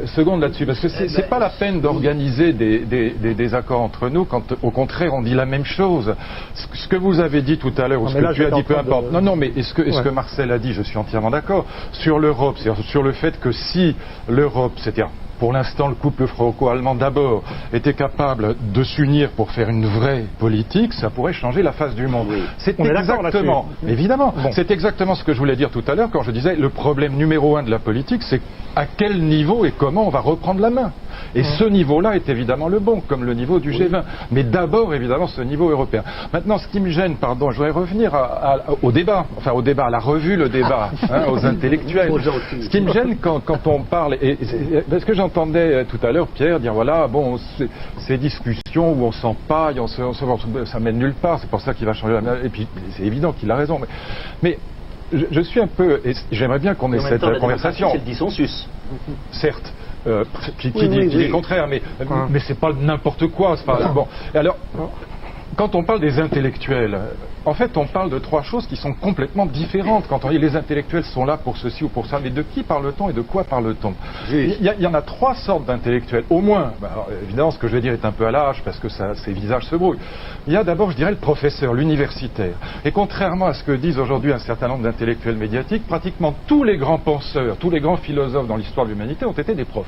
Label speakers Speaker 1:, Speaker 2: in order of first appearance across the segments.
Speaker 1: secondes là-dessus, parce que c'est pas la peine d'organiser des accords entre nous quand, au contraire, on dit la même chose. Ce que vous avez dit tout à l'heure, ou ce que tu as dit, peu importe. Non, mais est-ce que Marcel a dit, je suis entièrement d'accord, sur l'Europe, c'est-à-dire sur le fait que si l'Europe, c'est-à-dire pour l'instant, le couple franco-allemand d'abord était capable de s'unir pour faire une vraie politique, ça pourrait changer la face du monde.
Speaker 2: Oui.
Speaker 1: C'est exactement, évidemment, c'est exactement ce que je voulais dire tout à l'heure quand je disais le problème numéro 1 de la politique, c'est à quel niveau et comment on va reprendre la main. Et ce niveau-là est évidemment le bon, comme le niveau du G20. Mais d'abord, évidemment, ce niveau européen. Maintenant, ce qui me gêne, pardon, je voudrais revenir au débat, enfin au débat, à la revue, le débat, aux intellectuels. Ce qui me gêne quand on parle, parce que j'entendais tout à l'heure Pierre dire, voilà, bon, ces discussions où on s'empaille, ça mène nulle part, c'est pour ça qu'il va changer la main. Et puis, c'est évident qu'il a raison. Mais je suis un peu, et j'aimerais bien qu'on ait cette conversation.
Speaker 2: C'est le dissensus.
Speaker 1: Certes. Qui dit le contraire, mais c'est pas n'importe quoi. Bon. Et alors, quand on parle des intellectuels, en fait, on parle de trois choses qui sont complètement différentes. Quand on dit les intellectuels sont là pour ceci ou pour ça, mais de qui parle-t-on et de quoi parle-t-on ? Il y en a trois sortes d'intellectuels, au moins. Alors, évidemment, ce que je vais dire est un peu à la hache parce que ces visages se brouillent. Il y a d'abord, je dirais, le professeur, l'universitaire. Et contrairement à ce que disent aujourd'hui un certain nombre d'intellectuels médiatiques, pratiquement tous les grands penseurs, tous les grands philosophes dans l'histoire de l'humanité ont été des profs.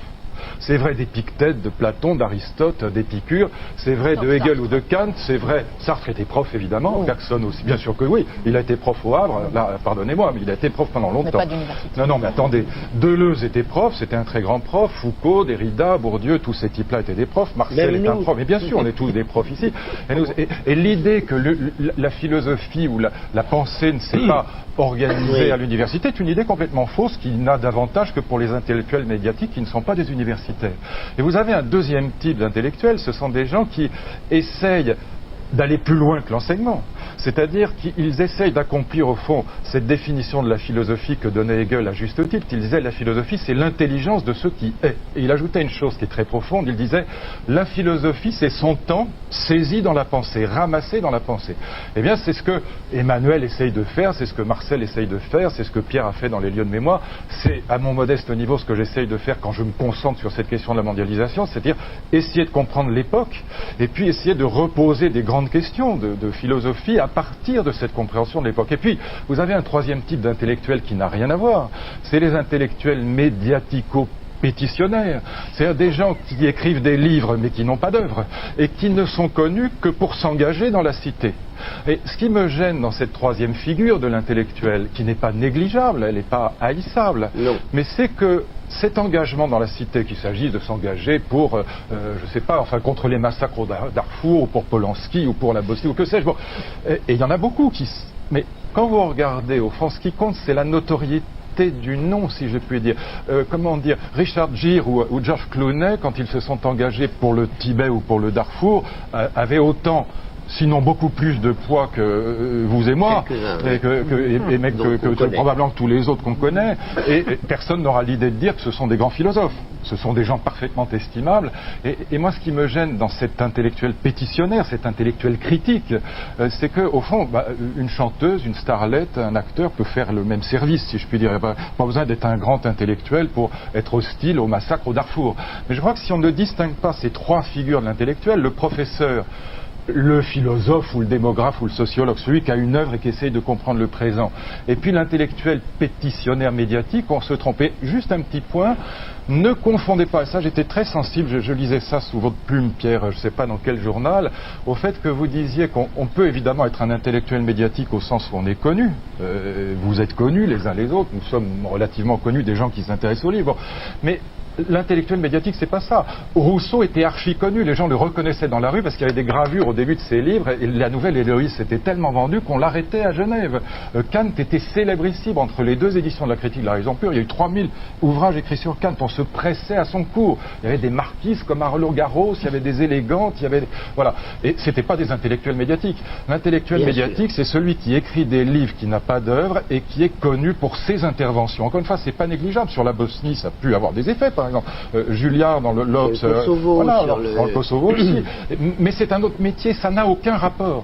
Speaker 1: C'est vrai d'Épictète, de Platon, d'Aristote, d'Épicure, c'est vrai de Hegel ou de Kant, c'est vrai, Sartre était prof évidemment, Bergson aussi, bien sûr que oui, il a été prof au Havre, là, pardonnez-moi, mais il a été prof pendant longtemps.
Speaker 3: Mais pas d'université.
Speaker 1: Non, mais attendez, Deleuze était prof, c'était un très grand prof, Foucault, Derrida, Bourdieu, tous ces types-là étaient des profs, Marcel est un prof, mais bien sûr, on est tous des profs ici. Et l'idée que la philosophie ou la pensée ne s'est pas organisée à l'université est une idée complètement fausse qui n'a d'avantage que pour les intellectuels médiatiques qui ne sont pas des universitaires. Et vous avez un deuxième type d'intellectuels, ce sont des gens qui essayent d'aller plus loin que l'enseignement. C'est-à-dire qu'ils essayent d'accomplir au fond cette définition de la philosophie que donnait Hegel à juste titre. Il disait la philosophie c'est l'intelligence de ce qui est. Et il ajoutait une chose qui est très profonde, il disait la philosophie c'est son temps saisi dans la pensée, ramassé dans la pensée. Eh bien c'est ce que Emmanuel essaye de faire, c'est ce que Marcel essaye de faire, c'est ce que Pierre a fait dans les lieux de mémoire, c'est à mon modeste niveau ce que j'essaye de faire quand je me concentre sur cette question de la mondialisation, c'est-à-dire essayer de comprendre l'époque et puis essayer de reposer des grandes questions de philosophie à partir de cette compréhension de l'époque. Et puis, vous avez un troisième type d'intellectuel qui n'a rien à voir. C'est les intellectuels médiatico-pétitionnaires. C'est-à-dire des gens qui écrivent des livres mais qui n'ont pas d'œuvre et qui ne sont connus que pour s'engager dans la cité. Et ce qui me gêne dans cette troisième figure de l'intellectuel, qui n'est pas négligeable, elle n'est pas haïssable, mais c'est que cet engagement dans la cité, qu'il s'agisse de s'engager pour, je sais pas, enfin contre les massacres au Darfour, ou pour Polanski, ou pour la Bosnie, ou que sais-je, bon, et il y en a beaucoup qui... Mais quand vous regardez, au fond, ce qui compte, c'est la notoriété du nom, si je puis dire. Comment dire, Richard Gere ou George Clooney, quand ils se sont engagés pour le Tibet ou pour le Darfour, avaient autant... sinon beaucoup plus de poids que vous et moi, que probablement que tous les autres qu'on connaît, et personne n'aura l'idée de dire que ce sont des grands philosophes. Ce sont des gens parfaitement estimables. Et moi, ce qui me gêne dans cet intellectuel pétitionnaire, cet intellectuel critique, c'est qu'au fond, une chanteuse, une starlette, un acteur peut faire le même service, si je puis dire. Il n'y a pas besoin d'être un grand intellectuel pour être hostile au massacre au Darfour. Mais je crois que si on ne distingue pas ces trois figures de l'intellectuel, le professeur, le philosophe ou le démographe ou le sociologue, celui qui a une œuvre et qui essaye de comprendre le présent. Et puis l'intellectuel pétitionnaire médiatique, on se trompait. Juste un petit point, ne confondez pas, et ça j'étais très sensible, je lisais ça sous votre plume, Pierre, je ne sais pas dans quel journal, au fait que vous disiez qu'on peut évidemment être un intellectuel médiatique au sens où on est connu. Vous êtes connus les uns les autres, nous sommes relativement connus des gens qui s'intéressent aux livres. Mais l'intellectuel médiatique, c'est pas ça. Rousseau était archi connu, les gens le reconnaissaient dans la rue parce qu'il y avait des gravures au début de ses livres et la nouvelle Héloïse s'était tellement vendue qu'on l'arrêtait à Genève. Kant était célébrissime entre les deux éditions de la critique de la raison pure. Il y a eu 3000 ouvrages écrits sur Kant. On se pressait à son cours. Il y avait des marquises comme Arlo Garros, il y avait des élégantes, il y avait... Voilà. Et c'était pas des intellectuels médiatiques. L'intellectuel médiatique, c'est celui qui écrit des livres, qui n'a pas d'œuvre et qui est connu pour ses interventions. Encore une fois, c'est pas négligeable. Sur la Bosnie, ça a pu avoir des effets, par exemple. Julliard dans l'Obs, dans le Kosovo aussi. Mais c'est un autre métier, ça n'a aucun rapport.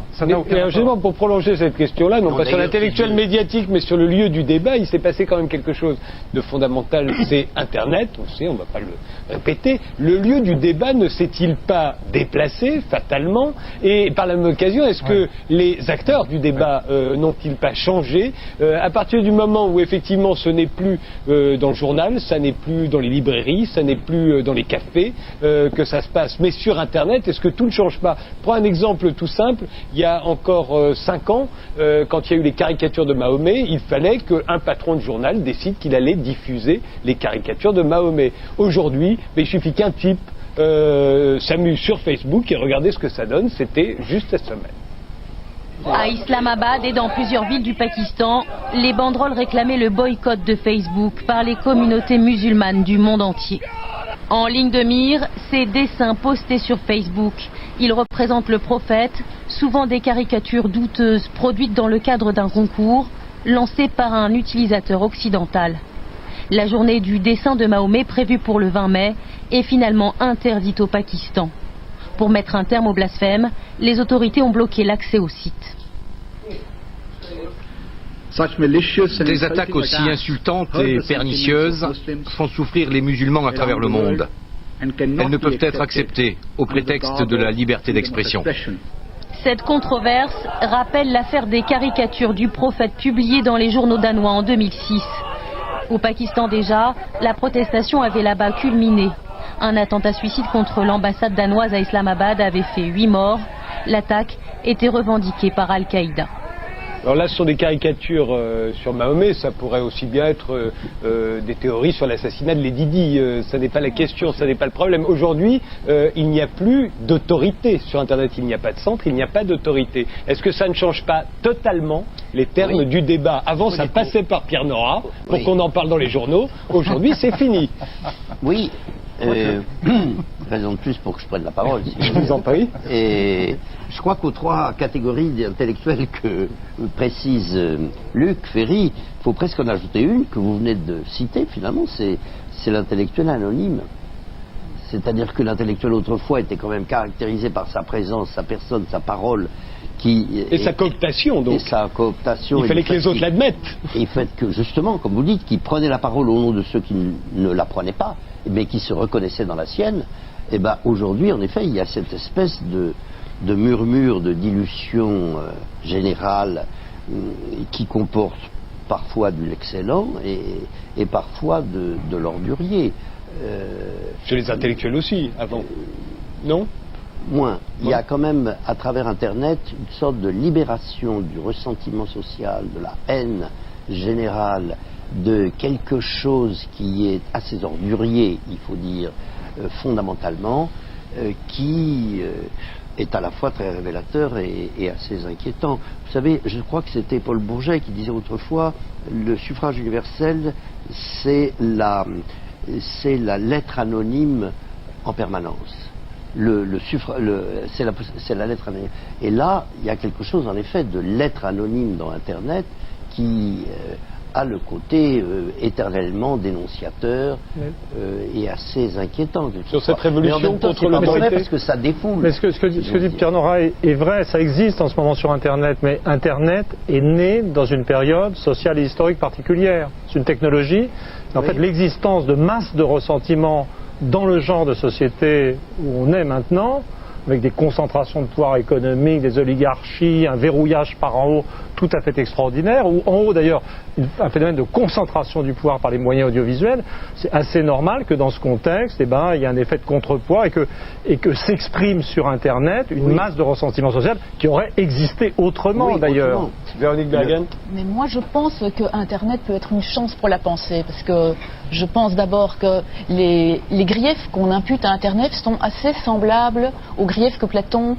Speaker 2: Justement, pour prolonger cette question-là, non pas sur l'intellectuel médiatique, mais sur le lieu du débat, il s'est passé quand même quelque chose de fondamental, c'est Internet, on sait, on ne va pas le répéter. Le lieu du débat ne s'est-il pas déplacé, fatalement? Et par la même occasion, est-ce que les acteurs du débat n'ont-ils pas changé à partir du moment où effectivement ce n'est plus dans le journal, ça n'est plus dans les librairies, ça n'est plus dans les cafés que ça se passe, mais sur Internet, est-ce que tout ne change pas? Prends un exemple tout simple, il y a encore 5 ans, quand il y a eu les caricatures de Mahomet, il fallait qu'un patron de journal décide qu'il allait diffuser les caricatures de Mahomet. Aujourd'hui, il suffit qu'un type s'amuse sur Facebook et regardez ce que ça donne, c'était juste cette semaine.
Speaker 3: À Islamabad et dans plusieurs villes du Pakistan, les banderoles réclamaient le boycott de Facebook par les communautés musulmanes du monde entier. En ligne de mire, ces dessins postés sur Facebook. Ils représentent le prophète, souvent des caricatures douteuses produites dans le cadre d'un concours lancé par un utilisateur occidental. La journée du dessin de Mahomet prévue pour le 20 mai est finalement interdite au Pakistan. Pour mettre un terme au blasphème, les autorités ont bloqué l'accès au site.
Speaker 4: Des attaques aussi insultantes et pernicieuses font souffrir les musulmans à travers le monde. Elles ne peuvent être acceptées au prétexte de la liberté d'expression.
Speaker 3: Cette controverse rappelle l'affaire des caricatures du prophète publiées dans les journaux danois en 2006. Au Pakistan déjà, la protestation avait là-bas culminé. Un attentat suicide contre l'ambassade danoise à Islamabad avait fait 8 morts. L'attaque était revendiquée par Al-Qaïda.
Speaker 2: Alors là, ce sont des caricatures sur Mahomet, ça pourrait aussi bien être des théories sur l'assassinat de Lady Di. Ça n'est pas la question, ça n'est pas le problème. Aujourd'hui, il n'y a plus d'autorité sur Internet, il n'y a pas de centre, il n'y a pas d'autorité. Est-ce que ça ne change pas totalement les termes du débat? Avant, ça passait par Pierre Nora pour qu'on en parle dans les journaux. Aujourd'hui, c'est fini.
Speaker 5: Oui. Raison de plus pour que je prenne la parole. Si
Speaker 2: je vous en prie.
Speaker 5: Et je crois qu'aux 3 catégories d'intellectuels que précise Luc Ferry, il faut presque en ajouter une que vous venez de citer. Finalement, c'est l'intellectuel anonyme. C'est-à-dire que l'intellectuel autrefois était quand même caractérisé par sa présence, sa personne, sa parole.
Speaker 2: Sa cooptation, donc.
Speaker 5: Et sa cooptation.
Speaker 2: Il fallait que les autres l'admettent.
Speaker 5: Et le fait que, justement, comme vous dites, qu'il prenait la parole au nom de ceux qui ne la prenaient pas, mais qui se reconnaissaient dans la sienne, et ben aujourd'hui, en effet, il y a cette espèce de murmure, de dilution générale qui comporte parfois de l'excellent et parfois de l'ordurier.
Speaker 2: Chez les intellectuels aussi, avant. Non ?
Speaker 5: Moins. Il y a quand même, à travers Internet, une sorte de libération du ressentiment social, de la haine générale, de quelque chose qui est assez ordurier, il faut dire, fondamentalement, qui est à la fois très révélateur et assez inquiétant. Vous savez, je crois que c'était Paul Bourget qui disait autrefois, le suffrage universel, c'est la lettre anonyme en permanence. C'est la lettre anonyme. Et là, il y a quelque chose, en effet, de lettre anonyme dans Internet qui a le côté éternellement dénonciateur et assez inquiétant.
Speaker 2: Sur cette révolution contre
Speaker 5: l'autorité, parce que ça défoule.
Speaker 6: Mais ce que dit Pierre Nora est vrai, ça existe en ce moment sur Internet, mais Internet est né dans une période sociale et historique particulière. C'est une technologie. En fait, l'existence de masses de ressentiments dans le genre de société où on est maintenant, avec des concentrations de pouvoir économique, des oligarchies, un verrouillage par en haut tout à fait extraordinaire, ou en haut d'ailleurs un phénomène de concentration du pouvoir par les moyens audiovisuels, c'est assez normal que dans ce contexte, il y ait un effet de contrepoids et que s'exprime sur Internet une masse de ressentiment social qui aurait existé autrement d'ailleurs.
Speaker 2: Véronique Bergen.
Speaker 7: Mais moi je pense que Internet peut être une chance pour la pensée, parce que je pense d'abord que les griefs qu'on impute à Internet sont assez semblables aux griefs que Platon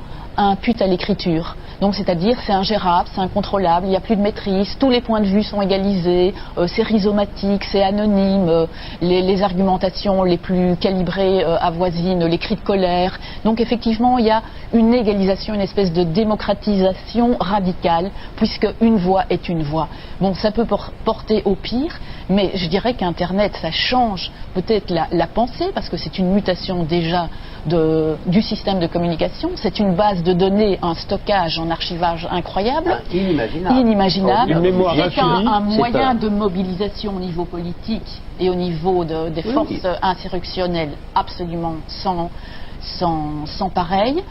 Speaker 7: impute à l'écriture. Donc c'est-à-dire c'est ingérable, c'est incontrôlable, il n'y a plus de maîtrise, tous les points de vue sont égalisés, c'est rhizomatique, c'est anonyme, les argumentations les plus calibrées avoisinent les cris de colère. Donc effectivement il y a une égalisation, une espèce de démocratisation radicale, puisque une voix est une voix. Bon, ça peut porter au pire, mais je dirais qu'Internet, ça change peut-être la pensée, parce que c'est une mutation déjà du système de communication, c'est une base de données, un stockage, un archivage incroyable, inimaginable.
Speaker 2: Une mémoire
Speaker 7: c'est un moyen de mobilisation au niveau politique et au niveau des forces insurrectionnelles absolument sans pareil.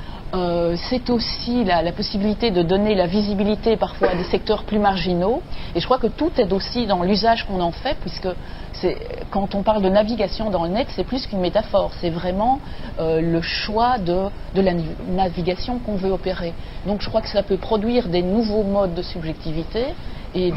Speaker 7: C'est aussi la possibilité de donner la visibilité parfois à des secteurs plus marginaux, et je crois que tout est aussi dans l'usage qu'on en fait, puisque quand on parle de navigation dans le net, c'est plus qu'une métaphore, c'est vraiment le choix de la navigation qu'on veut opérer. Donc je crois que ça peut produire des nouveaux modes de subjectivité et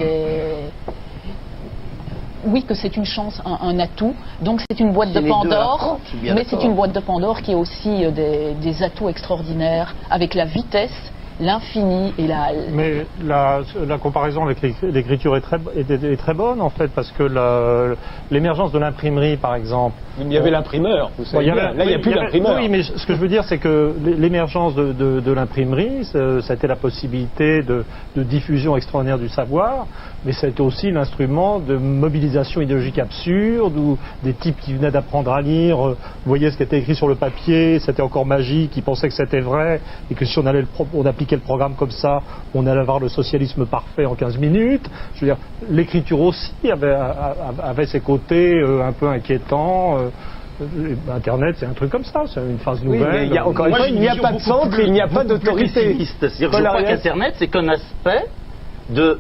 Speaker 7: oui, que c'est une chance, un atout. Donc c'est une boîte de Pandore, mais c'est une boîte de Pandore qui a aussi des atouts extraordinaires, avec la vitesse, l'infini et la...
Speaker 6: Mais la comparaison avec l'écriture est très bonne, en fait, parce que l'émergence de l'imprimerie, par exemple...
Speaker 2: Il y avait l'imprimeur, vous savez. Là, il n'y a plus d'imprimeur.
Speaker 6: Oui, mais ce que je veux dire, c'est que l'émergence de l'imprimerie, ça a été la possibilité de diffusion extraordinaire du savoir, mais ça a été aussi l'instrument de mobilisation idéologique absurde, où des types qui venaient d'apprendre à lire voyaient ce qui était écrit sur le papier, c'était encore magique, ils pensaient que c'était vrai, et que si on appliquait le programme comme ça, on allait avoir le socialisme parfait en 15 minutes. Je veux dire, l'écriture aussi avait ses côtés un peu inquiétants. Internet, c'est un truc comme ça, c'est une phase nouvelle.
Speaker 2: Mais encore une fois, il n'y a pas de centre, il n'y a pas d'autorité.
Speaker 8: Je crois qu'Internet, c'est qu'un aspect de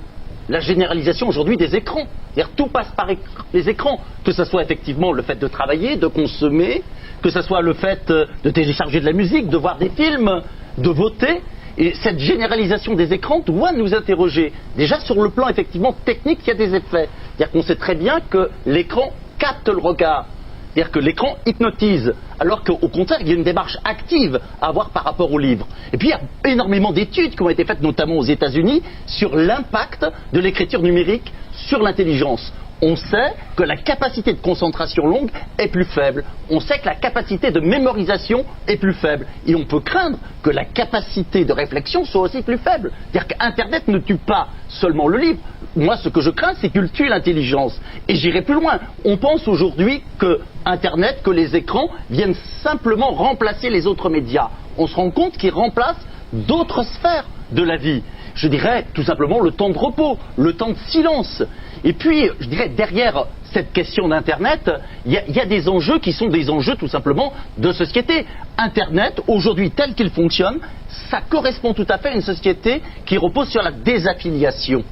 Speaker 8: la généralisation aujourd'hui des écrans. C'est-à-dire tout passe par les écrans, que ce soit effectivement le fait de travailler, de consommer, que ce soit le fait de télécharger de la musique, de voir des films, de voter. Et cette généralisation des écrans doit nous interroger. Déjà sur le plan effectivement technique, il y a des effets. C'est-à-dire qu'on sait très bien que l'écran capte le regard. C'est-à-dire que l'écran hypnotise, alors qu'au contraire, il y a une démarche active à avoir par rapport au livre. Et puis, il y a énormément d'études qui ont été faites, notamment aux États-Unis, sur l'impact de l'écriture numérique sur l'intelligence. On sait que la capacité de concentration longue est plus faible. On sait que la capacité de mémorisation est plus faible. Et on peut craindre que la capacité de réflexion soit aussi plus faible. C'est-à-dire qu'Internet ne tue pas seulement le livre. Moi, ce que je crains, c'est qu'il tue l'intelligence. Et j'irai plus loin. On pense aujourd'hui que Internet, que les écrans viennent simplement remplacer les autres médias. On se rend compte qu'ils remplacent d'autres sphères de la vie. Je dirais tout simplement le temps de repos, le temps de silence. Et puis, je dirais, derrière cette question d'Internet, il y a des enjeux qui sont des enjeux tout simplement de société. Internet, aujourd'hui tel qu'il fonctionne, ça correspond tout à fait à une société qui repose sur la désaffiliation.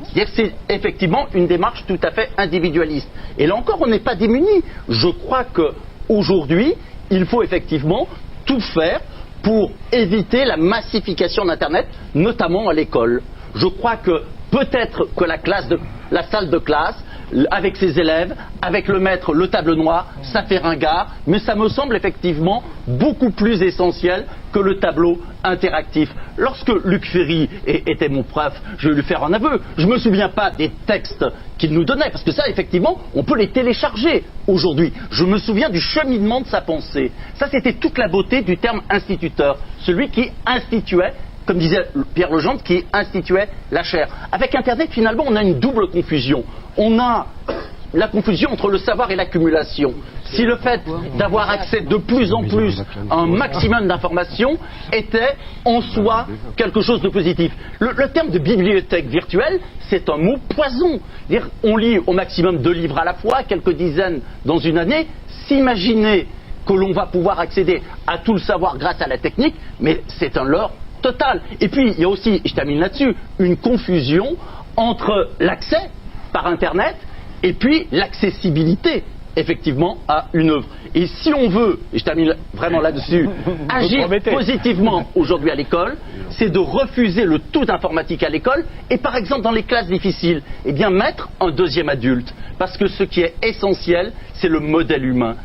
Speaker 8: C'est-à-dire que c'est effectivement une démarche tout à fait individualiste. Et là encore, on n'est pas démunis. Je crois qu'aujourd'hui, il faut effectivement tout faire pour éviter la massification d'Internet, notamment à l'école. Je crois que peut-être que la salle de classe, avec ses élèves, avec le maître, le tableau noir, ça fait ringard, mais ça me semble effectivement beaucoup plus essentiel que le tableau interactif. Lorsque Luc Ferry était mon prof, je vais lui faire un aveu, je ne me souviens pas des textes qu'il nous donnait, parce que ça, effectivement, on peut les télécharger aujourd'hui. Je me souviens du cheminement de sa pensée. Ça, c'était toute la beauté du terme instituteur, celui qui instituait, comme disait Pierre Legendre, qui instituait la chair. Avec Internet, finalement, on a une double confusion. On a la confusion entre le savoir et l'accumulation. Si le fait d'avoir accès de plus en plus à un maximum d'informations était en soi quelque chose de positif. Le terme de bibliothèque virtuelle, c'est un mot poison. On lit au maximum 2 livres à la fois, quelques dizaines dans une année. S'imaginer que l'on va pouvoir accéder à tout le savoir grâce à la technique, mais c'est un leurre total. Et puis, il y a aussi, je termine là-dessus, une confusion entre l'accès par Internet et puis l'accessibilité, effectivement, à une œuvre. Et si on veut, et je termine vraiment là-dessus, agir positivement aujourd'hui à l'école, c'est de refuser le tout informatique à l'école et, par exemple, dans les classes difficiles, eh bien, mettre un deuxième adulte. Parce que ce qui est essentiel, c'est le modèle humain.